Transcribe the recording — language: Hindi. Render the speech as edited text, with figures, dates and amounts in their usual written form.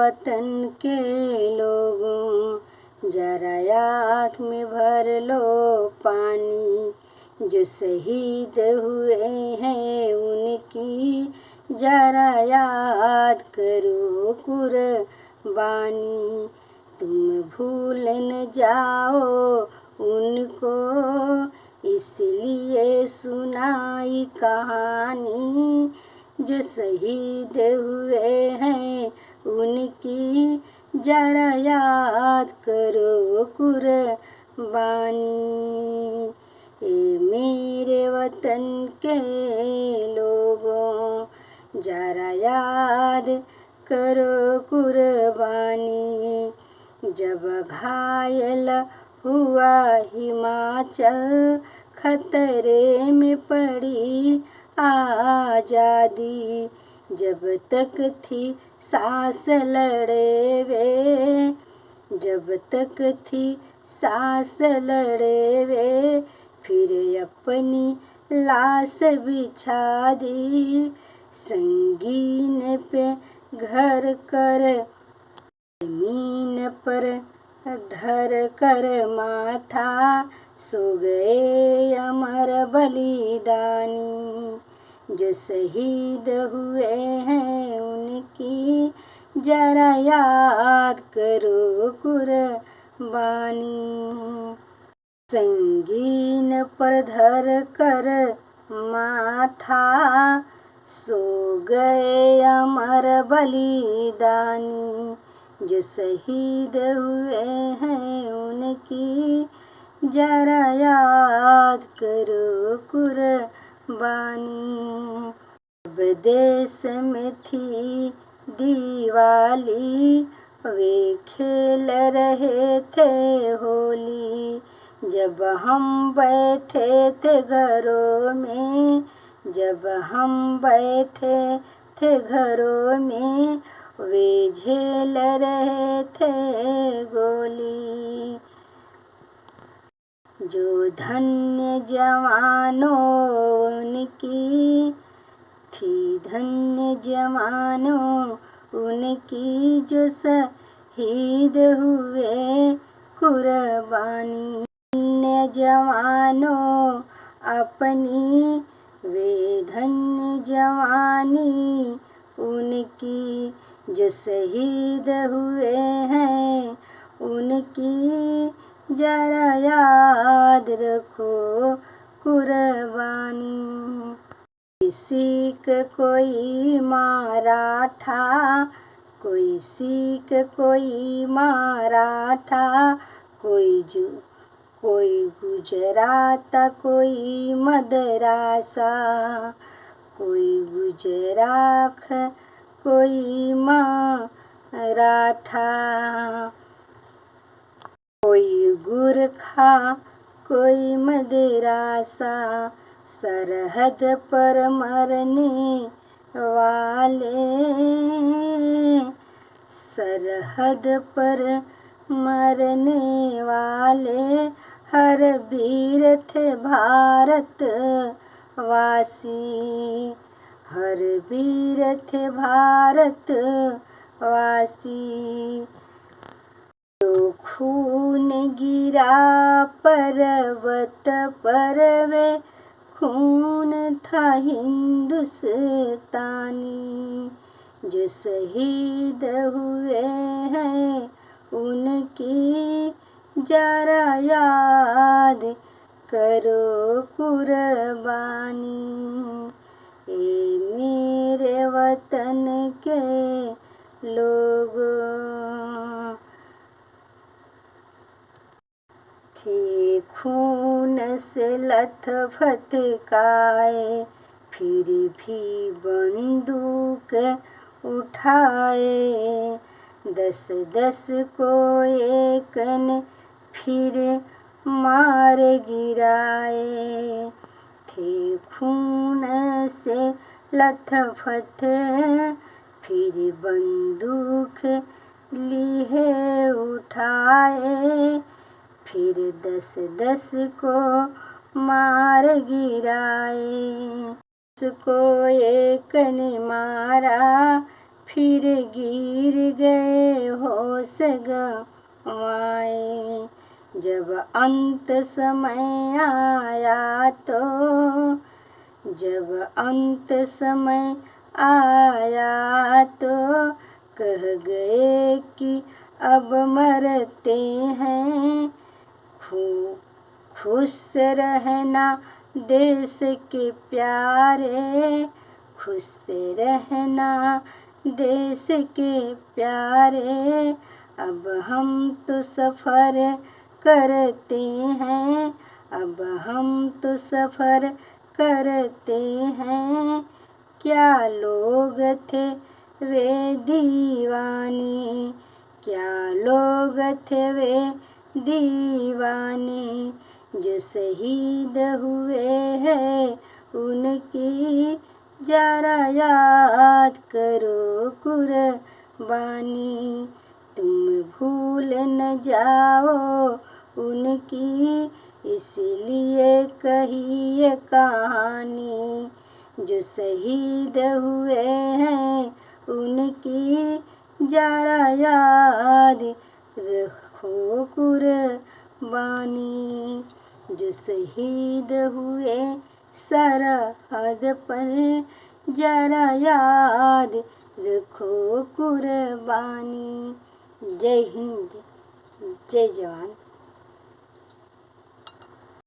वतन के लोगों, जरा आँख में भर लो पानी। जो शहीद हुए हैं उनकी जरा याद करो कुर्बानी। तुम भूल न जाओ उनको, इसलिए सुनाई कहानी। जो शहीद हुए हैं उनकी जरा याद करो कुर्बानी। ए मेरे वतन के लोगों, जरा याद करो कुर्बानी। जब घायल हुआ हिमाचल, खतरे में पड़ी आज़ादी। जब तक थी सांस लड़े वे, जब तक थी सांस लड़े वे, फिर अपनी लाश बिछा दी। संगीन पे घर कर जमीन पर धर कर माथा, सो गए अमर बलिदानी। जो शहीद हुए हैं उनकी जरा याद करो कुर्बानी। संगीन पर धर कर माथा, सो गए अमर बलिदानी। जो शहीद हुए हैं उनकी जरा याद करो कुर्बानी। अब देश में थी दिवाली, वे खेल रहे थे होली। जब हम बैठे थे घरों में, जब हम बैठे थे घरों में, वे झेल रहे थे गोली। जो धन्य जवानों उनकी थी, धन्य जवानों उनकी, जो शहीद हुए कुर्बानी। धन्य जवानों अपनी, वे धन्य जवानी उनकी, जो शहीद हुए हैं उनकी जरा याद रखो कुर्बानी। कोई सिख कोई मराठा, कोई सिख कोई मराठा, कोई गुजरात कोई मदरासा, कोई गुजरात कोई मराठा, कोई गुरखा कोई मदरासा। सरहद पर मरने वाले, सरहद पर मरने वाले, हर वीर थे भारत वासी। हर वीर थे भारत वासी। जो खून गिरा पर्वत पर, वे खून था हिंदुस्तानी। जो शहीद हुए हैं उनकी जरा याद करो कुर्बानी। ए मेरे वतन के लोगों, थे खून से लथपथ काए, फिर भी बंदूक उठाए। 10-10 को एक ने फिर मार गिराए। थे खून से लथपथ, फिर बंदूक लिए उठाए। फिर 10-10 को मार गिराए। उसको एक ने मारा, फिर गिर गए होश गंवाए। जब अंत समय आया तो, जब अंत समय आया तो कह गए कि अब मरते हैं। खुश रहना देश के प्यारे, खुश रहना देश के प्यारे। अब हम तो सफ़र करते हैं, अब हम तो सफ़र करते हैं। क्या लोग थे वे दीवाने, क्या लोग थे वे दीवाने, जो शहीद हुए हैं उनकी जरा याद करो कुर्बानी। तुम भूल न जाओ उनकी, इसलिए कही ये कहानी। जो शहीद हुए हैं उनकी जरा याद रखो कुर्बानी। जो शहीद हुए सरहद पर, जरा याद रखो कुर्बानी। जय हिंद, जय जवान।